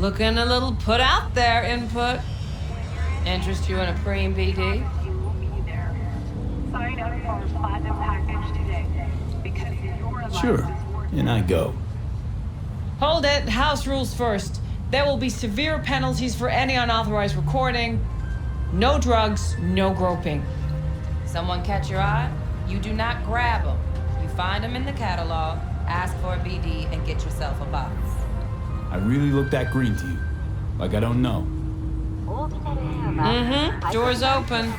Looking a little put out there, input. Interest you in a preem BD? Sign up for our platinum package today. Because your life Sure, is worth and I go. Hold it, house rules first. There will be severe penalties for any unauthorized recording. No drugs, no groping. Someone catch your eye? You do not grab them. You find them in the catalog, ask for a BD, and get yourself a box. I really look that green to you. Like I don't know. Mm-hmm. Door's open.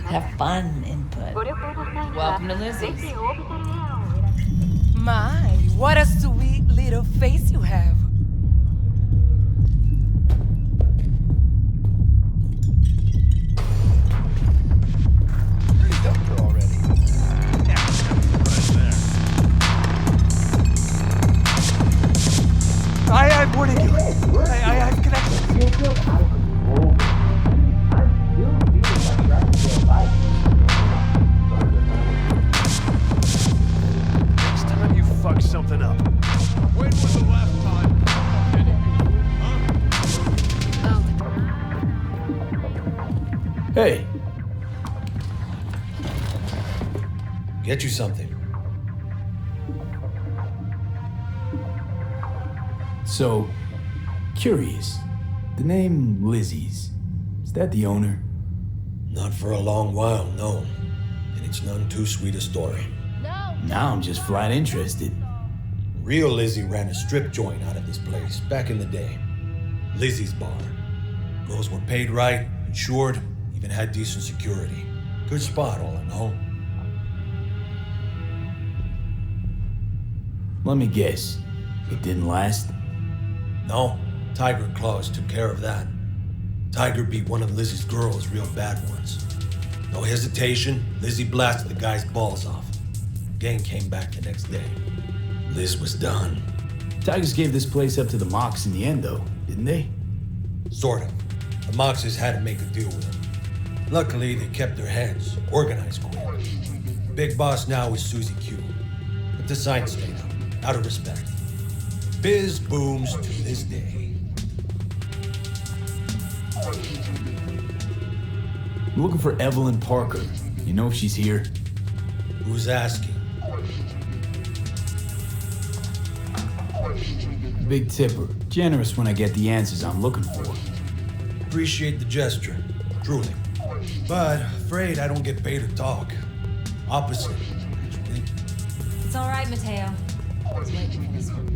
Have fun, input. Welcome to Lizzie's. My, what a sweet little face you have. Pretty dumped her already. Yeah, right there. I'm warning you. I've connected. Next time you fuck something up. When was the last time? Hey, Get you something. so curious. The name Lizzie's. Is that the owner? Not for a long while, no. And it's none too sweet a story. Now I'm just flat interested. Real Lizzie ran a strip joint out of this place back in the day. Lizzie's Bar. Girls were paid right, insured, even had decent security. Good spot, all in all. Let me guess. It didn't last? No, Tiger Claws took care of that. Tiger beat one of Lizzie's girls real bad once. No hesitation, Lizzie blasted the guy's balls off. Gang came back the next day. Liz was done. Tigers gave this place up to the Mox in the end, though, didn't they? Sort of. The Moxes had to make a deal with them. Luckily, they kept their heads, organized quick. Big boss now is Susie Q. But the sign stayed up, out of respect. Biz booms to this day. I'm looking for Evelyn Parker. You know if she's here? Who's asking? Big tipper. Generous when I get the answers I'm looking for. Appreciate the gesture, truly. But afraid I don't get paid to talk. Opposite, actually. It's all right, Mateo. I was waiting for this one.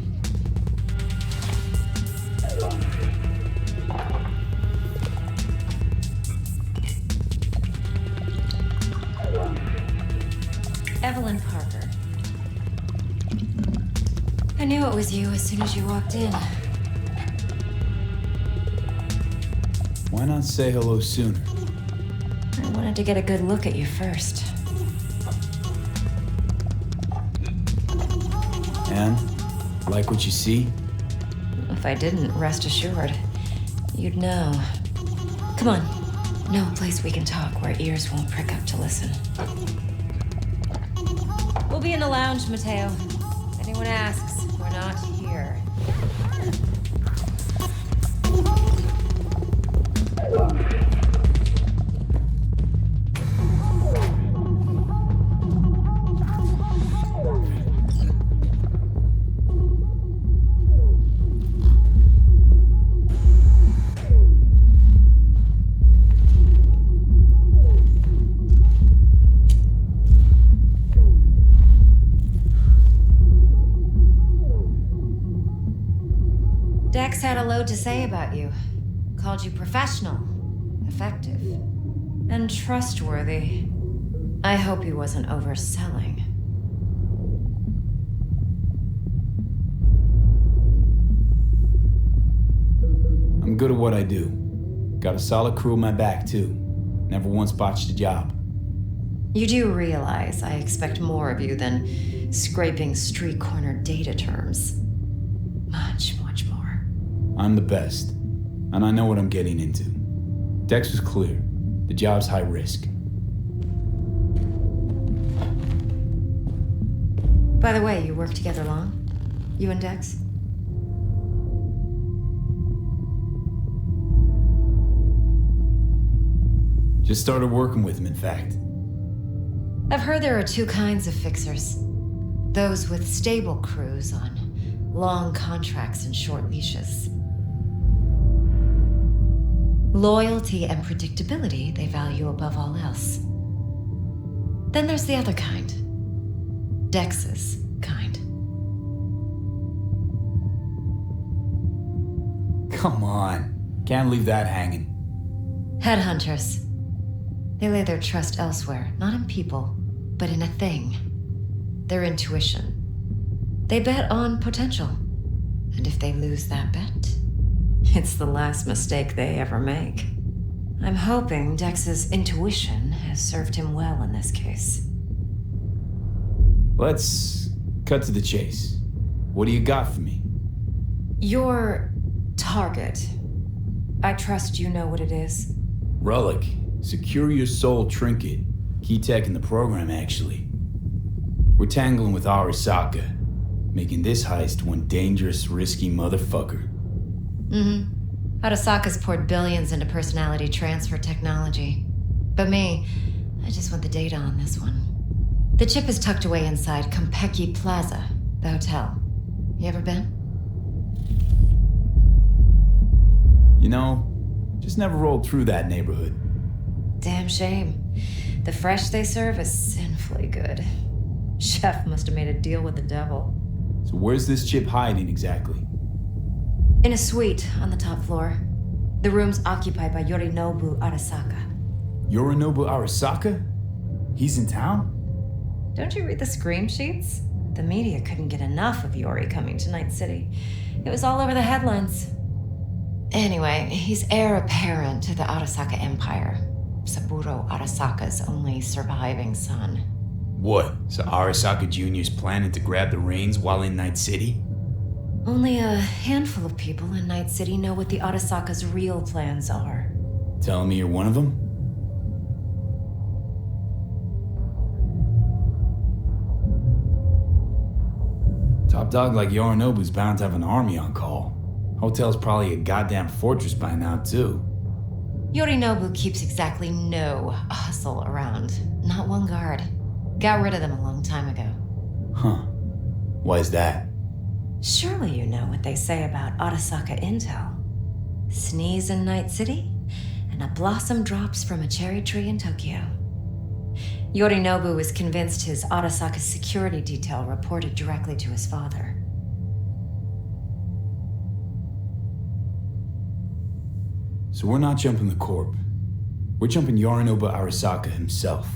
Evelyn Parker. I knew it was you as soon as you walked in. Why not say hello sooner? I wanted to get a good look at you first. And? Like what you see? If I didn't, rest assured, you'd know. Come on. No place we can talk where ears won't prick up to listen. We'll be in the lounge, Mateo. If anyone asks, we're not here. Dex had a load to say about you. Called you professional, effective, and trustworthy. I hope he wasn't overselling. I'm good at what I do. Got a solid crew at my back, too. Never once botched a job. You do realize I expect more of you than scraping street corner data terms. Much, much more. I'm the best, and I know what I'm getting into. Dex was clear. The job's high risk. By the way, you work together long? You and Dex? Just started working with him, in fact. I've heard there are two kinds of fixers. Those with stable crews on long contracts and short leashes. Loyalty and predictability they value above all else. Then there's the other kind. Dex's kind. Come on. Can't leave that hanging. Headhunters. They lay their trust elsewhere, not in people, but in a thing. Their intuition. They bet on potential. And if they lose that bet, it's the last mistake they ever make. I'm hoping Dex's intuition has served him well in this case. Let's cut to the chase. What do you got for me? Your target. I trust you know what it is. Relic. Secure your soul trinket. Key tech in the program, actually. We're tangling with Arasaka, making this heist one dangerous, risky motherfucker. Arasaka's poured billions into personality transfer technology. But me, I just want the data on this one. The chip is tucked away inside Konpeki Plaza, the hotel. You ever been? You know, just never rolled through that neighborhood. Damn shame. The fresh they serve is sinfully good. Chef must have made a deal with the devil. So where's this chip hiding exactly? In a suite on the top floor. The room's occupied by Yorinobu Arasaka. Yorinobu Arasaka? He's in town? Don't you read the scream sheets? The media couldn't get enough of Yori coming to Night City. It was all over the headlines. Anyway, he's heir apparent to the Arasaka Empire. Saburo Arasaka's only surviving son. What? So Arasaka Jr.'s planning to grab the reins while in Night City? Only a handful of people in Night City know what the Arasaka's real plans are. Telling me you're one of them? Top dog like Yorinobu's bound to have an army on call. Hotel's probably a goddamn fortress by now, too. Yorinobu keeps exactly no hustle around. Not one guard. Got rid of them a long time ago. Huh. Why is that? Surely you know what they say about Arasaka intel. Sneeze in Night City, and a blossom drops from a cherry tree in Tokyo. Yorinobu is convinced his Arasaka security detail reported directly to his father. So we're not jumping the corp. We're jumping Yorinobu Arasaka himself.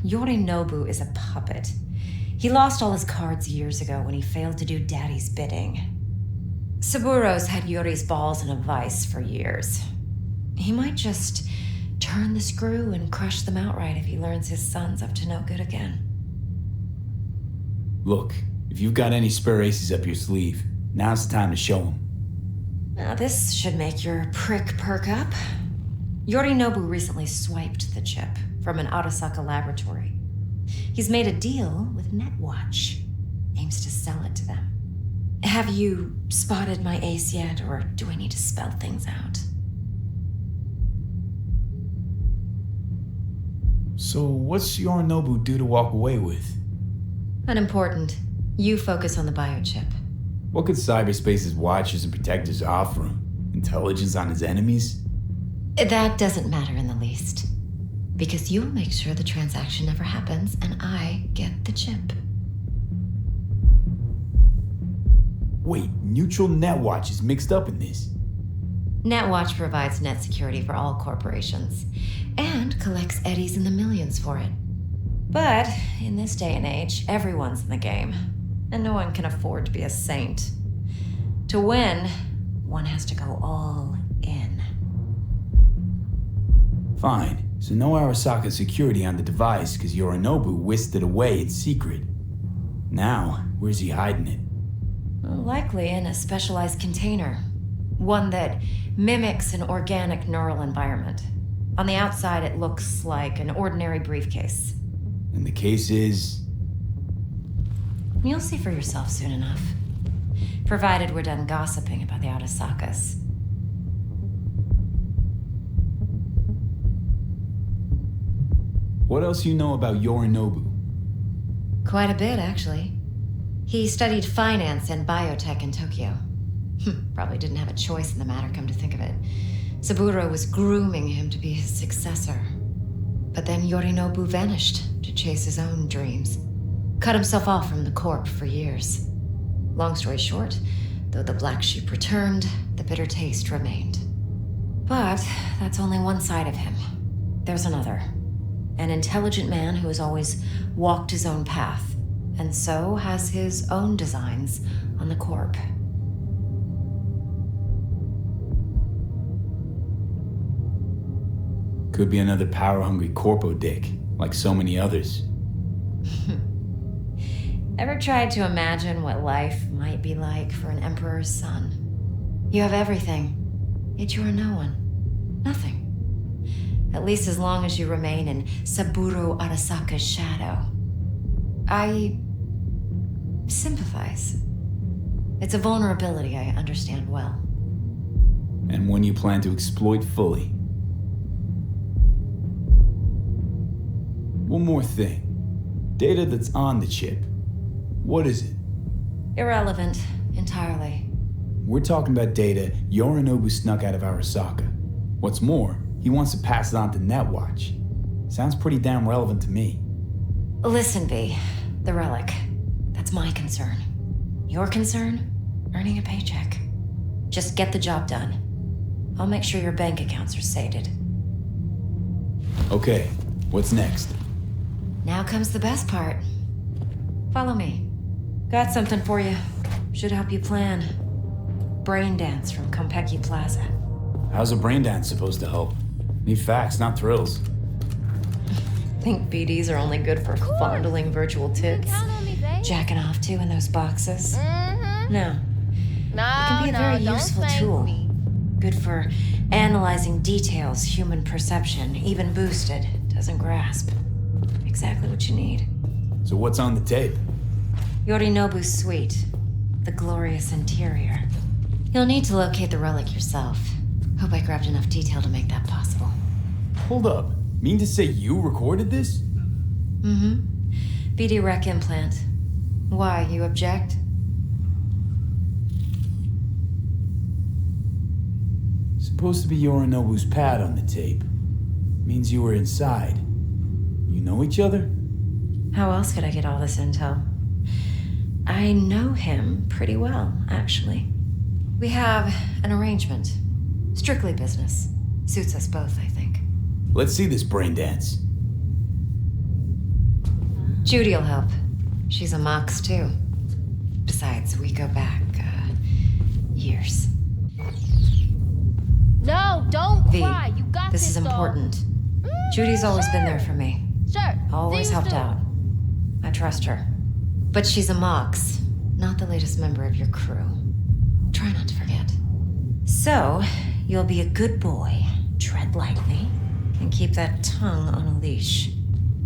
Yorinobu is a puppet. He lost all his cards years ago when he failed to do Daddy's bidding. Saburo's had Yori's balls in a vice for years. He might just turn the screw and crush them outright if he learns his son's up to no good again. Look, if you've got any spare aces up your sleeve, now's the time to show them. Now this should make your prick perk up. Yorinobu recently swiped the chip from an Arasaka laboratory. He's made a deal with Netwatch. Aims to sell it to them. Have you spotted my ace yet, or do I need to spell things out? So what's Yorinobu due to walk away with? Unimportant. You focus on the biochip. What could cyberspace's watchers and protectors offer him? Intelligence on his enemies? That doesn't matter in the least. Because you'll make sure the transaction never happens, and I get the chip. Wait, neutral Netwatch is mixed up in this. Netwatch provides net security for all corporations, and collects eddies in the millions for it. But in this day and age, everyone's in the game, and no one can afford to be a saint. To win, one has to go all in. Fine, so no Arasaka security on the device because Yorinobu whisked it away in secret. Now, where's he hiding it? Likely in a specialized container. One that mimics an organic neural environment. On the outside, it looks like an ordinary briefcase. And the case is... You'll see for yourself soon enough. Provided we're done gossiping about the Arasakas. What else you know about Yorinobu? Quite a bit, actually. He studied finance and biotech in Tokyo. Probably didn't have a choice in the matter, come to think of it. Saburo was grooming him to be his successor. But then Yorinobu vanished to chase his own dreams. Cut himself off from the Corp for years. Long story short, though the black sheep returned, the bitter taste remained. But that's only one side of him. There's another. An intelligent man who has always walked his own path, and so has his own designs on the Corp. Could be another power-hungry corpo dick, like so many others. Ever tried to imagine what life might be like for an emperor's son? You have everything, yet you are no one. Nothing. At least as long as you remain in Saburo Arasaka's shadow. I sympathize. It's a vulnerability I understand well. And one you plan to exploit fully. One more thing. Data that's on the chip. What is it? Irrelevant, entirely. We're talking about data Yorinobu snuck out of Arasaka. What's more, he wants to pass it on to Netwatch. Sounds pretty damn relevant to me. Listen, V. The relic. That's my concern. Your concern? Earning a paycheck. Just get the job done. I'll make sure your bank accounts are sated. Okay, what's next? Now comes the best part. Follow me. Got something for you. Should help you plan. Brain dance from Konpeki Plaza. How's a brain dance supposed to help? Need facts, not thrills. Think BDs are only good for fondling virtual tits? Jacking off to in those boxes? No. It can be a very useful tool. Good for analyzing details human perception, even boosted, doesn't grasp. Exactly what you need. So what's on the tape? Yorinobu's suite. The glorious interior. You'll need to locate the relic yourself. Hope I grabbed enough detail to make that possible. Hold up. Mean to say you recorded this? BD rec implant. Why, you object? Supposed to be Yorinobu's pad on the tape. Means you were inside. You know each other? How else could I get all this intel? I know him pretty well, actually. We have an arrangement. Strictly business. Suits us both, I think. Let's see this brain dance. Judy'll help. She's a Mox, too. Besides, we go back, years. No, don't V, cry. You got this is though. important. Judy's always been there for me. Sure. Always See you helped soon. out. I trust her. But she's a Mox, not the latest member of your crew. Try not to forget. So, you'll be a good boy, tread lightly, and keep that tongue on a leash.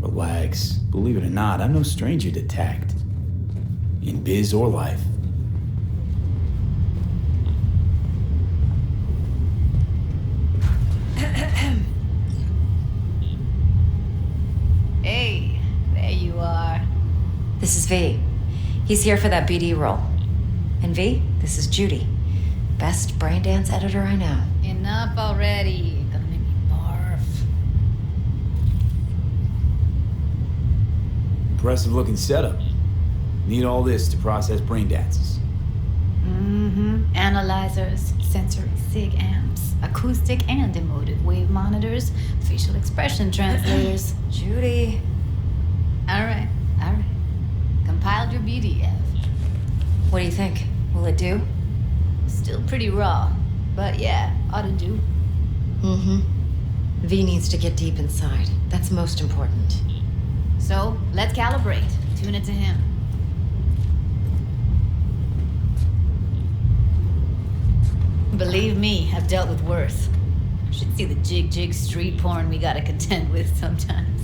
Relax. Believe it or not, I'm no stranger to tact. In biz or life. Hey, there you are. This is V. He's here for that BD role. And V, this is Judy. Best brain dance editor I know. Enough already. Gonna make me barf. Impressive looking setup. Need all this to process brain dances. Analyzers, sensory sig amps, acoustic and emotive wave monitors, facial expression translators. Judy. All right. Compiled your BDF. What do you think? Will it do? Still pretty raw, but yeah, ought to do. V needs to get deep inside. That's most important. So, let's calibrate. Tune it to him. Believe me, I've dealt with worse. Should see the jig street porn we gotta contend with sometimes.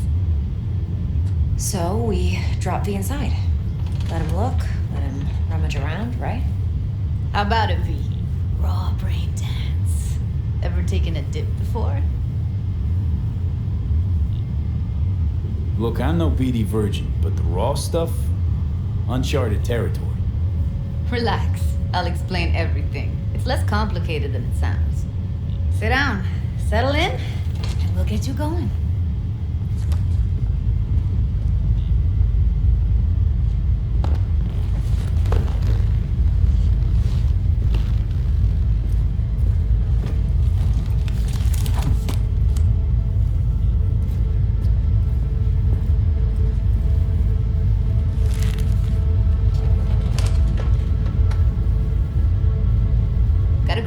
So we drop V inside. Let him look, let him rummage around, right? How about it, V? Raw brain dance. Ever taken a dip before? Look, I'm no BD virgin, but the raw stuff, uncharted territory. Relax. I'll explain everything. It's less complicated than it sounds. Sit down, settle in, and we'll get you going.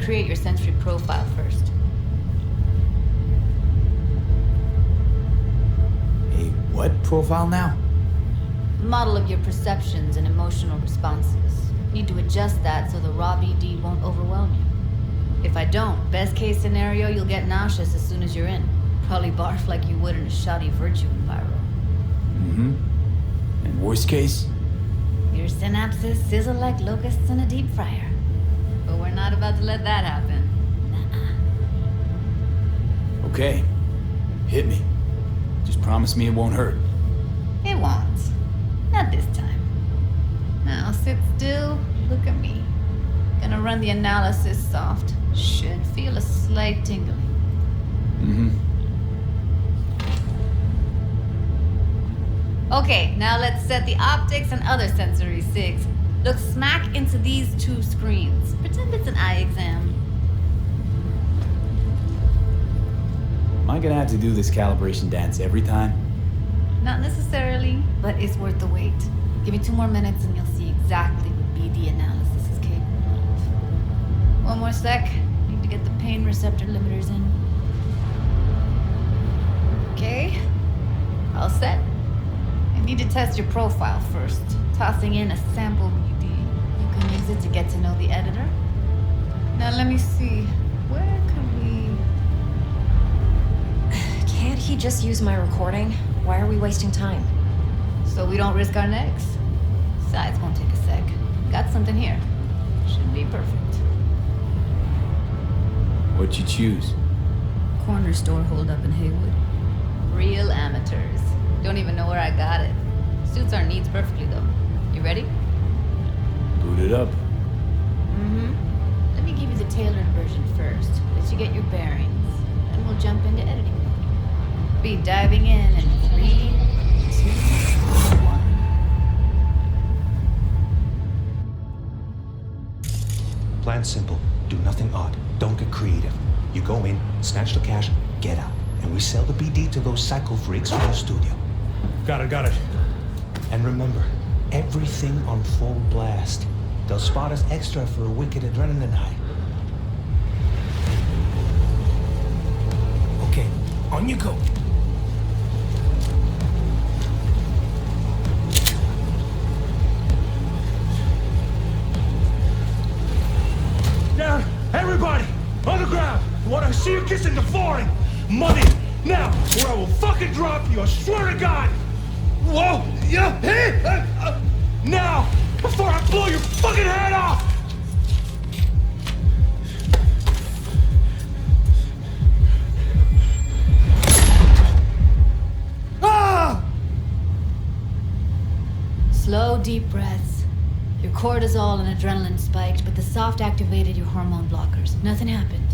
Create your sensory profile first. A what profile now? Model of your perceptions and emotional responses. Need to adjust that so the raw BD won't overwhelm you. If I don't, best case scenario, you'll get nauseous as soon as you're in. Probably barf like you would in a shoddy virtue environment. Mm-hmm. And worst case? Your synapses sizzle like locusts in a deep fryer. But we're not about to let that happen. Nuh-uh. Okay. Hit me. Just promise me it won't hurt. It won't. Not this time. Now sit still, look at me. Gonna run the analysis soft. Should feel a slight tingling. Mm-hmm. Okay, now let's set the optics and other sensory sigs. Look smack into these two screens. Pretend it's an eye exam. Am I gonna have to do this calibration dance every time? Not necessarily, but it's worth the wait. Give me 2 more minutes and you'll see exactly what BD analysis is capable of. One more sec. Need to get the pain receptor limiters in. Okay. All set. I need to test your profile first. Tossing in a sample BD. You can use it to get to know the editor. Now let me see. Where can we... Can't he just use my recording? Why are we wasting time? So we don't risk our necks. Besides, won't take a sec. Got something here. Should be perfect. What'd you choose? Corner store holdup in Haywood. Real amateurs. Don't even know where I got it. Suits our needs perfectly though. You ready? Boot it up. Mm-hmm. Let me give you the tailored version first. Let you get your bearings. Then we'll jump into editing mode. Be diving in 3, 2, 1. Plan simple. Do nothing odd. Don't get creative. You go in, snatch the cash, get out. And we sell the BD to those psycho freaks from the studio. Got it. And remember, everything on full blast. They'll spot us extra for a wicked adrenaline high. Okay, on you go. Down! Everybody! On the ground! What I see you kissing the flooring! Money! Now! Or I will fucking drop you, I swear to God! Whoa! Yeah! Hey! Now! Before I blow your fucking head off! Ah! Slow, deep breaths. Your cortisol and adrenaline spiked, but the soft activated your hormone blockers. Nothing happened.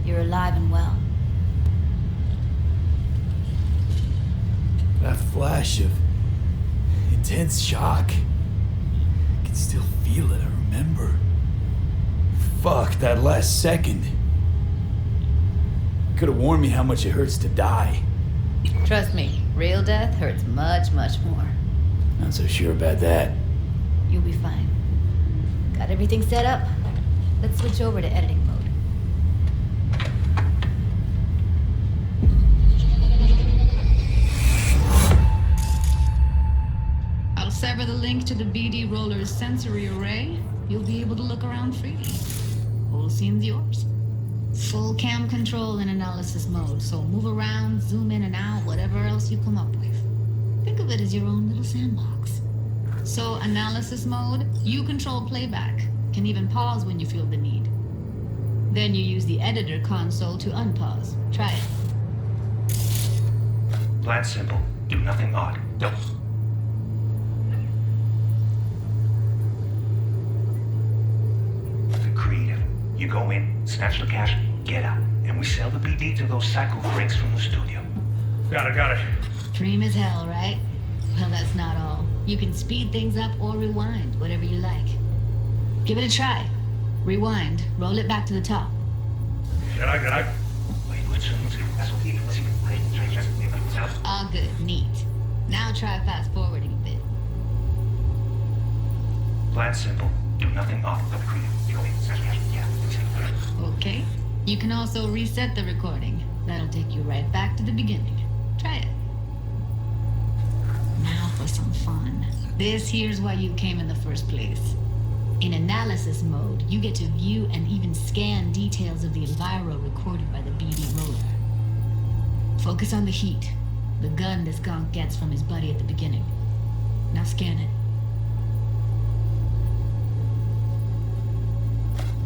You're alive and well. That flash of intense shock. I can still feel it, I remember. Fuck, that last second. Could have warned me how much it hurts to die. Trust me, real death hurts much, much more. Not so sure about that. You'll be fine. Got everything set up? Let's switch over to editing mode. I'll sever the link to the BD Roller's sensory array. You'll be able to look around freely. Whole scene's yours. Full cam control in analysis mode, so move around, zoom in and out, whatever else you come up with. Think of it as your own little sandbox. So, analysis mode, you control playback. Can even pause when you feel the need. Then you use the editor console to unpause. Try it. Plan simple. Do nothing odd. Don't. The creative. You go in, snatch the cash, get out, and we sell the BD to those psycho freaks from the studio. Got it. Dream as hell, right? Well, that's not all. You can speed things up or rewind, whatever you like. Give it a try. Rewind. Roll it back to the top. Got it. All good. Neat. Now try fast forwarding a bit. Plan simple. Do nothing off the creative. You go in, snatch the cash, yeah. Okay. You can also reset the recording. That'll take you right back to the beginning. Try it. Now for some fun. This here's why you came in the first place. In analysis mode, you get to view and even scan details of the enviro recorded by the BD roller. Focus on the heat, the gun this gonk gets from his buddy at the beginning. Now scan it.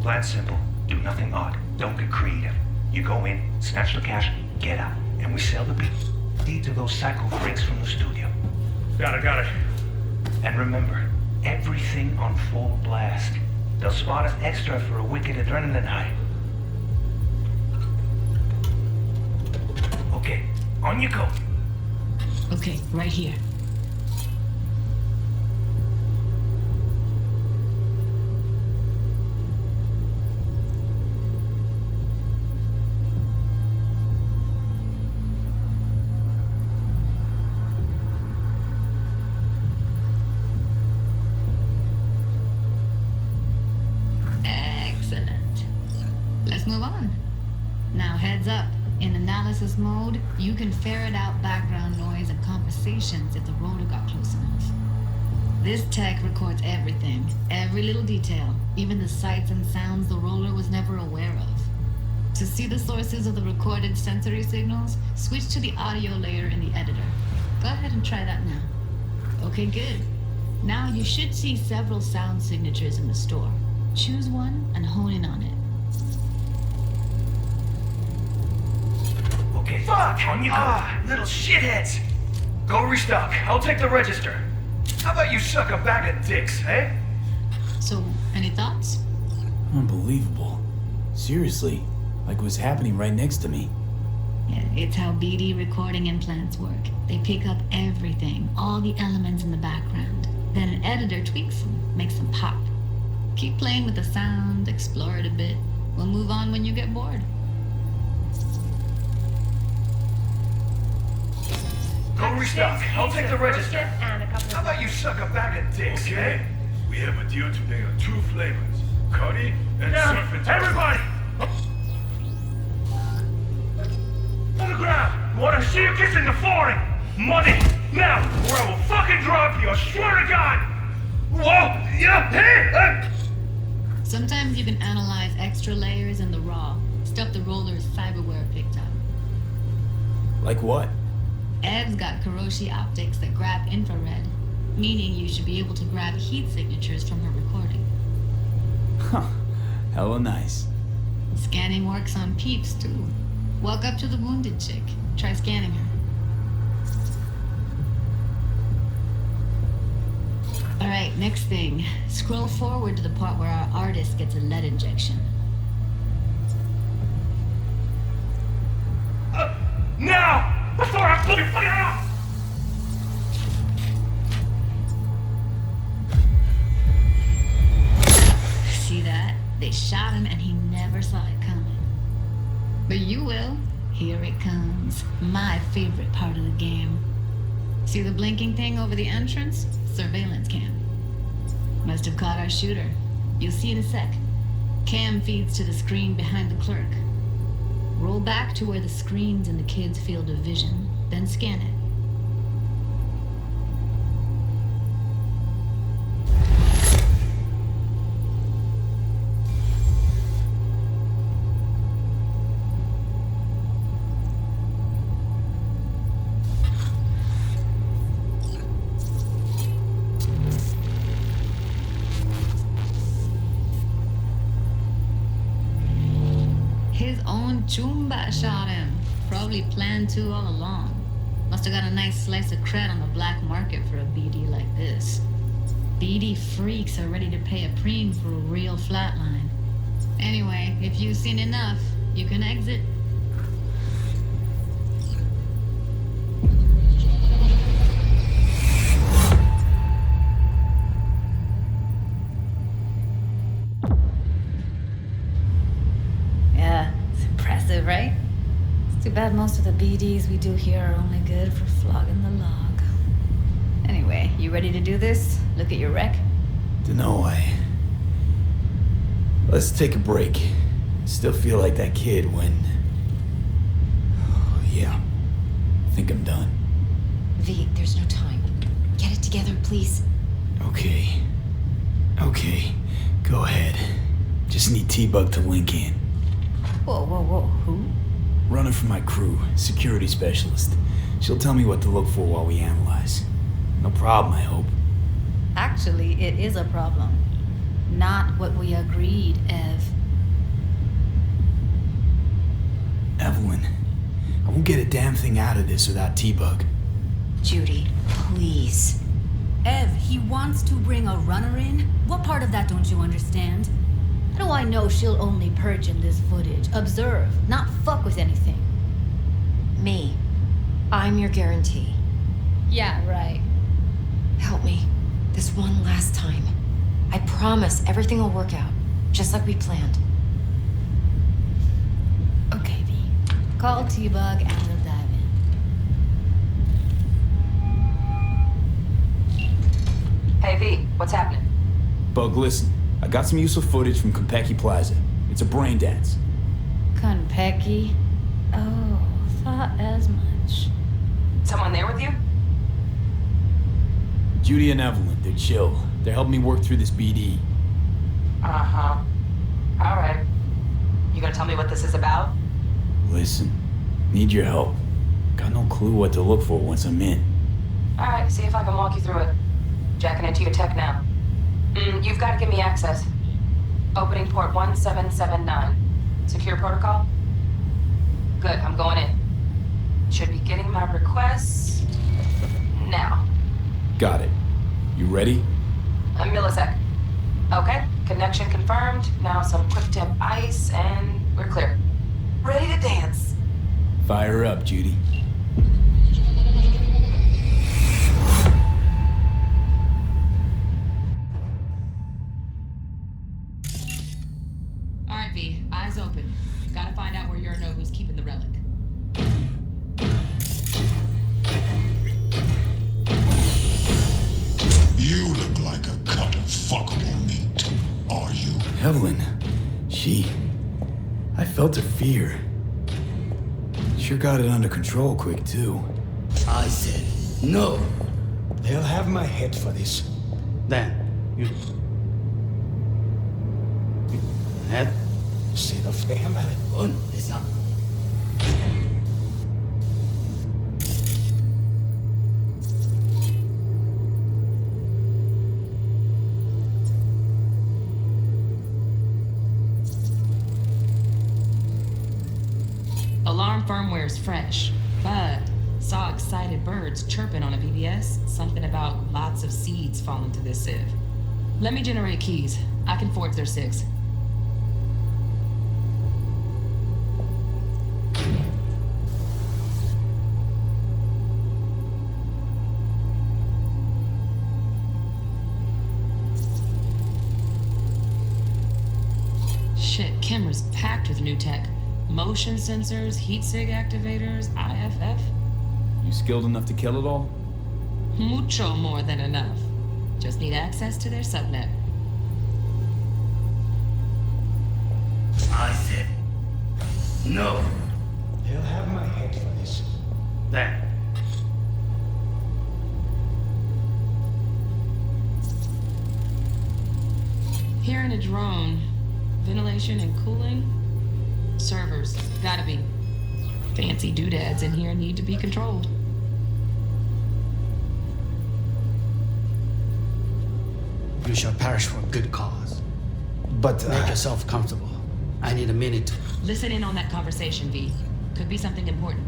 Plan simple. Do nothing odd. Don't get creative. You go in, snatch the cash, get out, and we sell the BD to those psycho freaks from the studio. Got it. And remember, everything on full blast. They'll spot us extra for a wicked adrenaline high. Okay, on you go. Okay, right here. Move on. Now heads up. In analysis mode, you can ferret out background noise and conversations if the roller got close enough. This tech records everything, every little detail, even the sights and sounds the roller was never aware of. To see the sources of the recorded sensory signals, switch to the audio layer in the editor. Go ahead and try that now. Okay, good. Now you should see several sound signatures in the store. Choose one and hone in on it. Okay, fuck! On you go! Little shitheads! Go restock. I'll take the register. How about you suck a bag of dicks, eh? So, any thoughts? Unbelievable. Seriously, like it was happening right next to me. Yeah, it's how BD recording implants work. They pick up everything, all the elements in the background. Then an editor tweaks them, makes them pop. Keep playing with the sound, explore it a bit. We'll move on when you get bored. Go restock. I'll take the register. How about you suck a bag of dicks, Okay. eh? We have a deal today on 2 flavors. Cuddy and surf. Everybody! On the ground! Wanna see you kissing the flooring? Money! Now! Or I will fucking drop you, I swear to God! Whoa! Yeah! Hey! Sometimes you can analyze extra layers in the raw, stuff the roller's cyberware picked up. Like what? Ev's got Kiroshi optics that grab infrared, meaning you should be able to grab heat signatures from her recording. Huh. Hella nice. Scanning works on peeps, too. Walk up to the wounded chick. Try scanning her. Alright, next thing. Scroll forward to the part where our artist gets a lead injection. Now! Before I pull your fucking head off! See that? They shot him and he never saw it coming. But you will. Here it comes. My favorite part of the game. See the blinking thing over the entrance? Surveillance cam. Must have caught our shooter. You'll see in a sec. Cam feeds to the screen behind the clerk. Roll back to where the screen's in the kid's field of vision, then scan it. His own Chumba shot him. Probably planned to all along. Must have got a nice slice of cred on the black market for a BD like this. BD freaks are ready to pay a preem for a real flatline. Anyway, if you've seen enough, you can exit. Yeah, it's impressive, right? It's too bad most of the BDs we do here are only good for flogging the log. Anyway, you ready to do this? Look at your wreck? Dunno, Let's take a break. Still feel like that kid when... Yeah. I think I'm done. V, there's no time. Get it together, please. Okay. Go ahead. Just need T-Bug to link in. Whoa, who? Runner for my crew, security specialist. She'll tell me what to look for while we analyze. No problem, I hope. Actually, it is a problem. Not what we agreed, Ev. Evelyn, I won't get a damn thing out of this without T-Bug. Judy, please. Ev, he wants to bring a runner in? What part of that don't you understand? How do I know she'll only perch in this footage? Observe, not fuck with anything. Me. I'm your guarantee. Yeah, right. Help me. This one last time. I promise everything will work out, just like we planned. Okay, V. Call T-Bug and we'll dive in. Hey, V, what's happening? Bug, listen. I got some useful footage from Konpeki Plaza. It's a brain dance. Konpeki? Oh, thought as much. Someone there with you? Judy and Evelyn, they're chill. They're helping me work through this BD. Uh-huh. All right. You gonna tell me what this is about? Listen, need your help. Got no clue what to look for once I'm in. All right, see if I can walk you through it. Jacking into your tech now. You've got to give me access. Opening port 1779. Secure protocol? Good, I'm going in. Should be getting my requests now. Got it. You ready? A millisec. Okay, connection confirmed. Now some quick temp ice and we're clear. Ready to dance. Fire up, Judy. All right, V. Eyes open. Gotta find out where Yorinobu's keeping the relic. You look like a cut of fuckable meat, are you? Evelyn, I felt her fear. Sure got it under control quick, too. I said no. They'll have my head for this. Then, you... Head? Se lo främmande undersam. Alarm firmware's fresh, but saw excited birds chirping on a BBS. Something about lots of seeds falling to this sieve. Let me generate keys. I can forge their SIGs. Shit, camera's packed with new tech. Motion sensors, heat sig activators, IFF. You skilled enough to kill it all? Mucho more than enough. Just need access to their subnet. I said no. They'll have my head for this. Then. Hearing a drone. Ventilation and cooling? Servers. Gotta be. Fancy doodads in here need to be controlled. You shall perish for a good cause. But make yourself comfortable. I need a minute. Listen in on that conversation, V. Could be something important.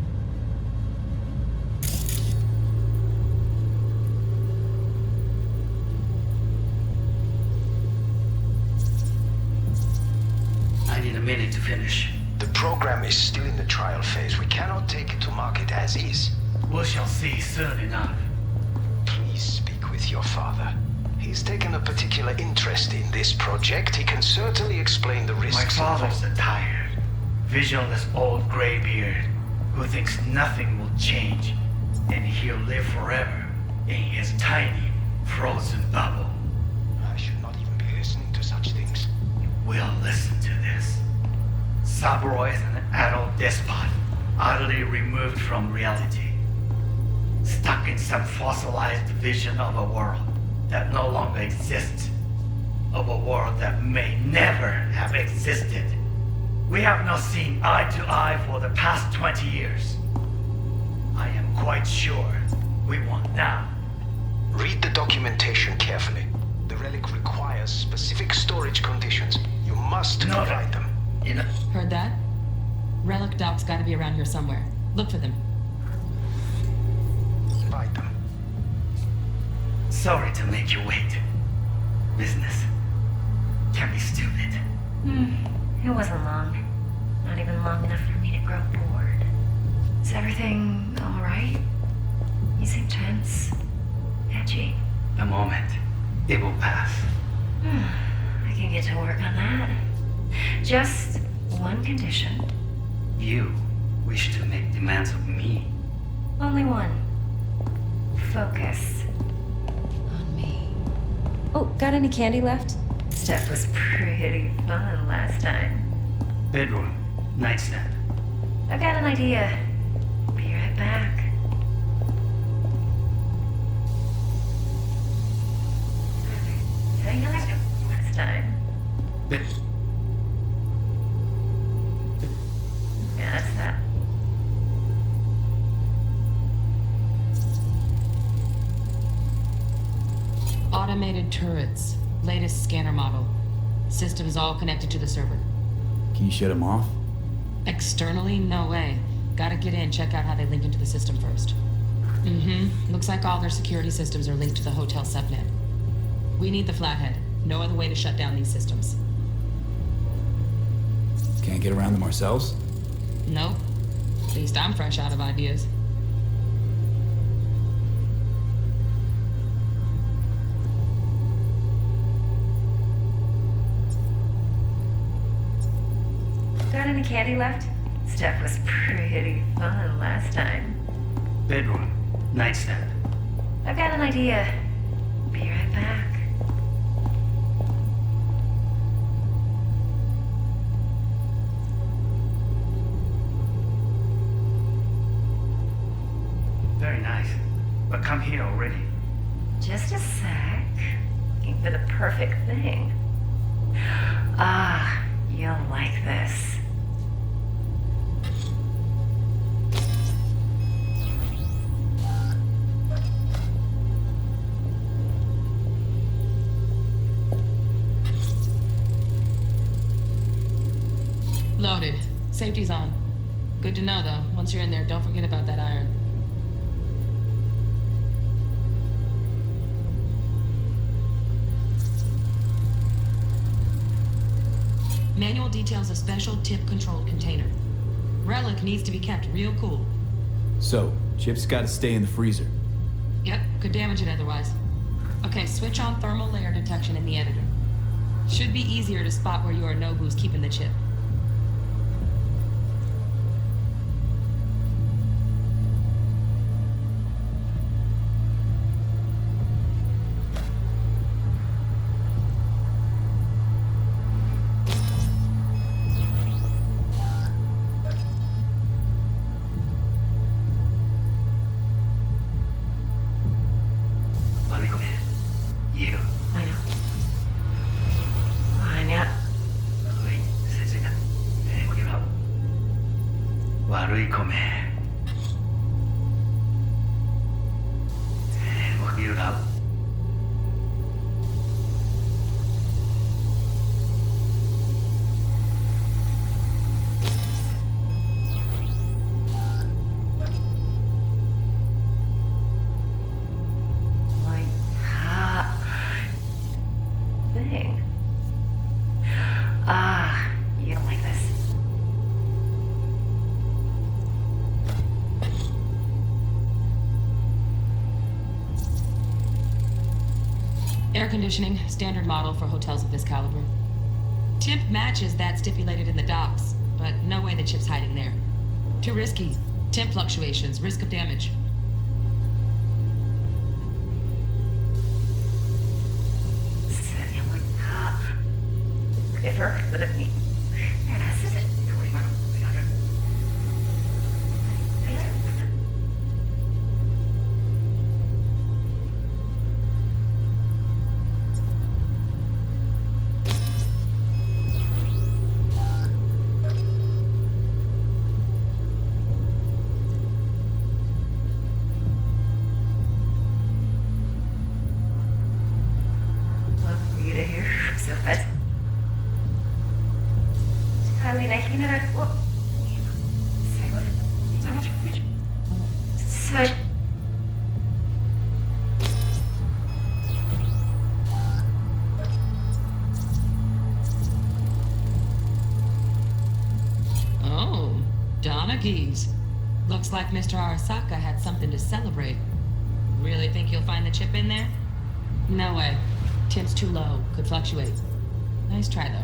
minute to finish. The program is still in the trial phase. We cannot take it to market as is. We shall see soon enough. Please speak with your father. He's taken a particular interest in this project. He can certainly explain the risks. My father's a tired, visionless old graybeard who thinks nothing will change, and he'll live forever in his tiny, frozen bubble. I should not even be listening to such things. You will listen to this. Saburo is an adult despot, utterly removed from reality, stuck in some fossilized vision of a world that no longer exists, of a world that may never have existed. We have not seen eye to eye for the past 20 years. I am quite sure we won't now. Read the documentation carefully. The relic requires specific storage conditions. You must provide them. Heard that? Relic doc's gotta be around here somewhere. Look for them. Provide them. Sorry to make you wait. Business can be stupid. It wasn't long. Not even long enough for me to grow bored. Is everything alright? You seem tense. Edgy. A moment. It will pass. I can get to work on that. Just one condition. You wish to make demands of me. Only one. Focus. On me. Oh, got any candy left? Stuff was pretty fun last time. Bedroom. Nightstand. I've got an idea. Be right back. Same like last time. Bed. Yeah, that's that. Automated turrets. Latest scanner model. Systems all connected to the server. Can you shut them off? Externally, no way. Gotta get in, check out how they link into the system first. Looks like all their security systems are linked to the hotel subnet. We need the flathead. No other way to shut down these systems. Can't get around them ourselves? Nope. At least I'm fresh out of ideas. Got any candy left? Stuff was pretty fun last time. Bedroom. Nightstand. I've got an idea. Be right back. Very nice. But come here already. Just a sec. Looking for the perfect thing. Ah, you'll like this. Loaded. Safety's on. Good to know, though. Once you're in there, don't forget about that iron. Manual details a special tip-controlled container. Relic needs to be kept real cool. So, chips gotta stay in the freezer. Yep, could damage it otherwise. Okay, switch on thermal layer detection in the editor. Should be easier to spot where Yorinobu's keeping the chip. I know. Air conditioning, standard model for hotels of this caliber. Temp matches that stipulated in the docs, but no way the chip's hiding there. Too risky. Temp fluctuations, risk of damage. Oh, Donaghy's. Looks like Mr. Arasaka had something to celebrate. Really think you'll find the chip in there? No way. Temp's too low. Could fluctuate. Nice try, though.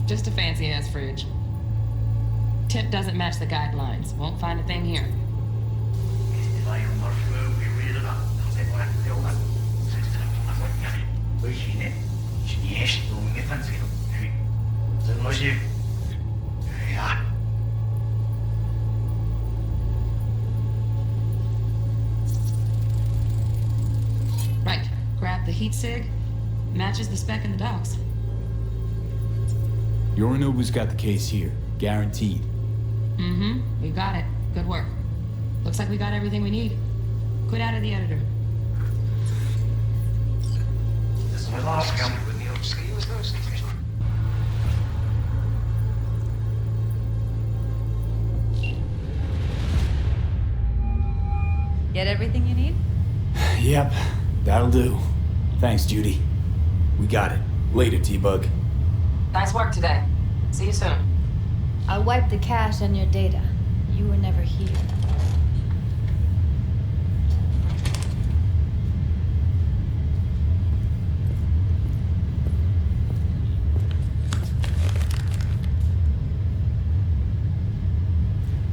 Just a fancy-ass fridge. Tip doesn't match the guidelines. Won't find a thing here. Right. Grab the heat sig. Matches the spec in the docs. Yorinobu's got the case here. Guaranteed. Mm-hmm. We got it. Good work. Looks like we got everything we need. Quit out of the editor. Get everything you need? Yep, that'll do. Thanks, Judy. We got it. Later, T-Bug. Nice work today. See you soon. I'll wipe the cache and your data. You were never here.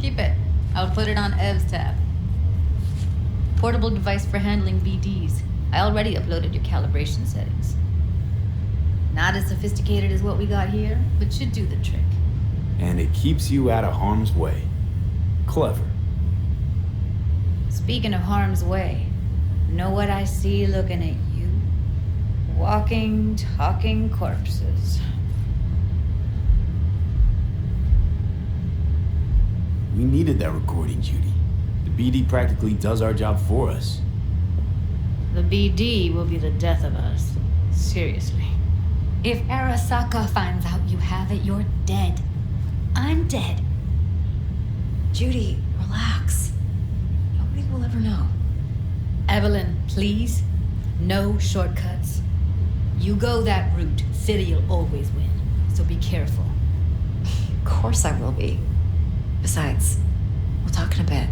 Keep it. I'll put it on Ev's tab. Portable device for handling BDs. I already uploaded your calibration settings. Not as sophisticated as what we got here, but should do the trick. And it keeps you out of harm's way. Clever. Speaking of harm's way, know what I see looking at you? Walking, talking corpses. We needed that recording, Judy. The BD practically does our job for us. The BD will be the death of us. Seriously. If Arasaka finds out you have it, you're dead. I'm dead. Judy, relax. Nobody will ever know. Evelyn, please. No shortcuts. You go that route, City'll always win. So be careful. Of course I will be. Besides, we'll talk in a bit.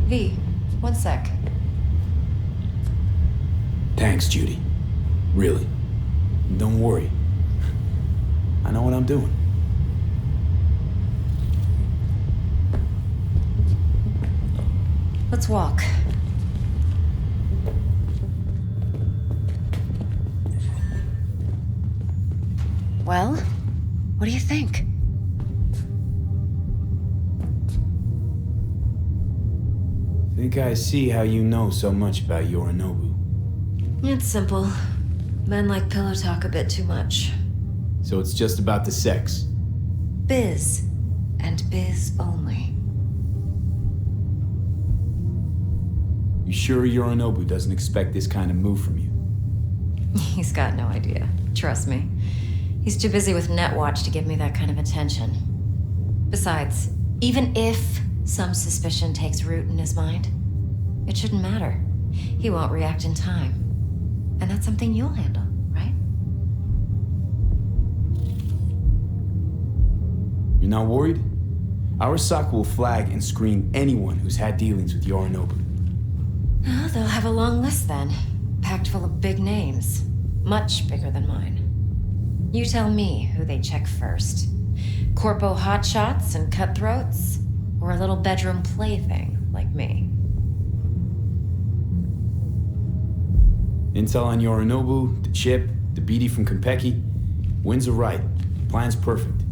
V, 1 sec. Thanks, Judy. Really. Don't worry. I know what I'm doing. Let's walk. Well, what do you think? Think I see how you know so much about Yorinobu. It's simple. Men like pillow talk a bit too much. So it's just about the sex. Biz. And biz only. You sure Yorinobu doesn't expect this kind of move from you? He's got no idea. Trust me. He's too busy with Netwatch to give me that kind of attention. Besides, even if some suspicion takes root in his mind, it shouldn't matter. He won't react in time. And that's something you'll handle, right? You're not worried? Arasaka will flag and screen anyone who's had dealings with Yorinobu. Oh, they'll have a long list then, packed full of big names. Much bigger than mine. You tell me who they check first. Corpo hotshots and cutthroats? Or a little bedroom plaything like me? Intel on Yorinobu, the chip, the BD from Konpeki. Winds are right. Plan's perfect.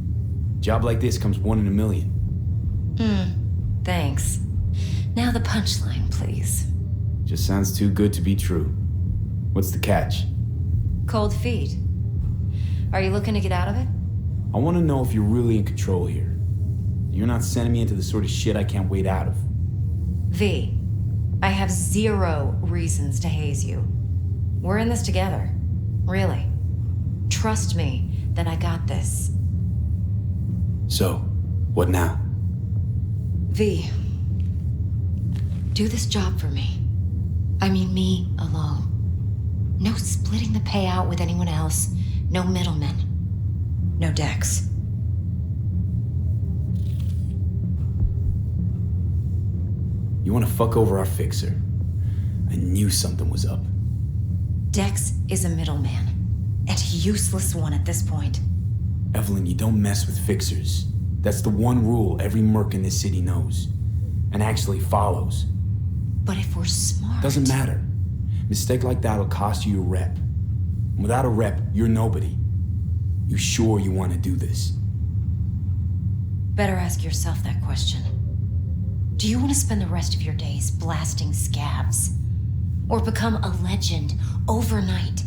Job like this comes 1 in a million. Thanks. Now the punchline, please. Just sounds too good to be true. What's the catch? Cold feet. Are you looking to get out of it? I want to know if you're really in control here. You're not sending me into the sort of shit I can't wait out of. V, I have 0 reasons to haze you. We're in this together. Really. Trust me that I got this. So, what now? V, do this job for me. I mean me alone. No splitting the payout with anyone else. No middlemen. No Dex. You want to fuck over our fixer? I knew something was up. Dex is a middleman. And a useless one at this point. Evelyn, you don't mess with fixers. That's the one rule every merc in this city knows. And actually follows. But if we're smart... Doesn't matter. Mistake like that'll cost you your rep. And without a rep, you're nobody. You sure you want to do this? Better ask yourself that question. Do you want to spend the rest of your days blasting scabs? Or become a legend overnight?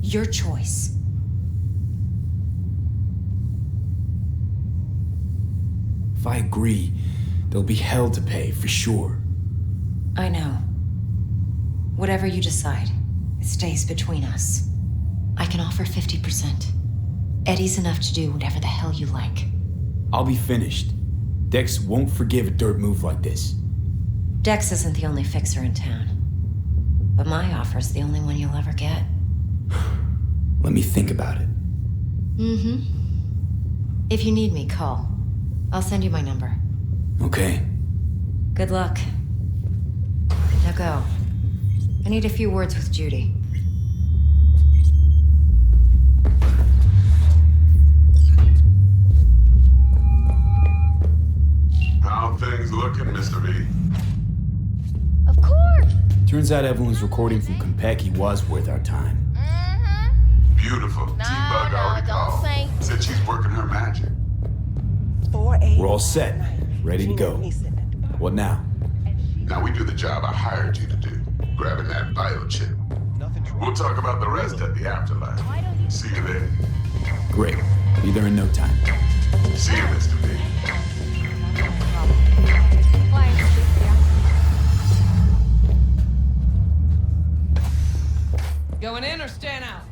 Your choice. If I agree, there'll be hell to pay, for sure. I know. Whatever you decide, it stays between us. I can offer 50%. Eddie's enough to do whatever the hell you like. I'll be finished. Dex won't forgive a dirt move like this. Dex isn't the only fixer in town. But my offer's the only one you'll ever get. Let me think about it. If you need me, call. I'll send you my number. Okay. Good luck. Now go. I need a few words with Judy. How things looking, Mr. V? Of course! Turns out Evelyn's recording from Konpeki was worth our time. Beautiful. T-Bug already called. Said she's working her magic. We're all set. Ready to go. What now? Now we do the job I hired you to do. Grabbing that biochip. We'll talk about the rest at the afterlife. See you there. Great. Be there in no time. See you, Mr. V. Going in or staying out?